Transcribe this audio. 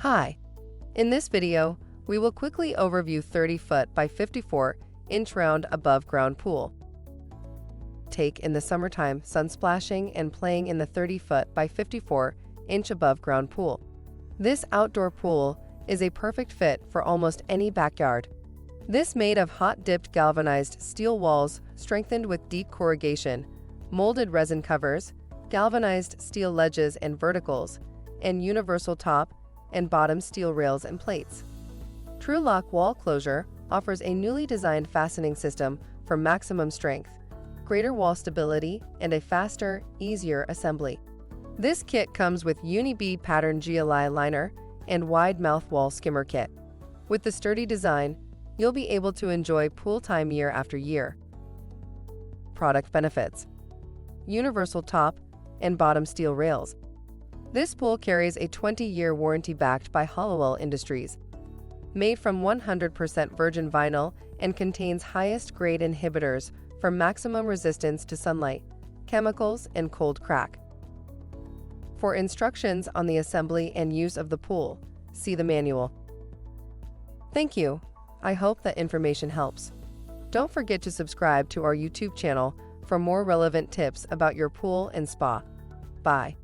Hi! In this video, we will quickly overview 30-foot by 54-inch round above-ground pool. Take in the summertime sunsplashing and playing in the 30-foot by 54-inch above-ground pool. This outdoor pool is a perfect fit for almost any backyard. This made of hot-dipped galvanized steel walls strengthened with deep corrugation, molded resin covers, galvanized steel ledges and verticals, and universal top and bottom steel rails and plates. Tru-Lock wall closure offers a newly designed fastening system for maximum strength, greater wall stability, and a faster, easier assembly. This kit comes with Uni-Bead Pattern GLI Liner and wide mouth wall skimmer kit. With the sturdy design, you'll be able to enjoy pool time year after year. Product benefits: universal top and bottom steel rails. This pool carries a 20-year warranty backed by Hollowell Industries. Made from 100% virgin vinyl and contains highest grade inhibitors for maximum resistance to sunlight, chemicals, and cold crack. For instructions on the assembly and use of the pool, see the manual. Thank you. I hope that information helps. Don't forget to subscribe to our YouTube channel for more relevant tips about your pool and spa. Bye.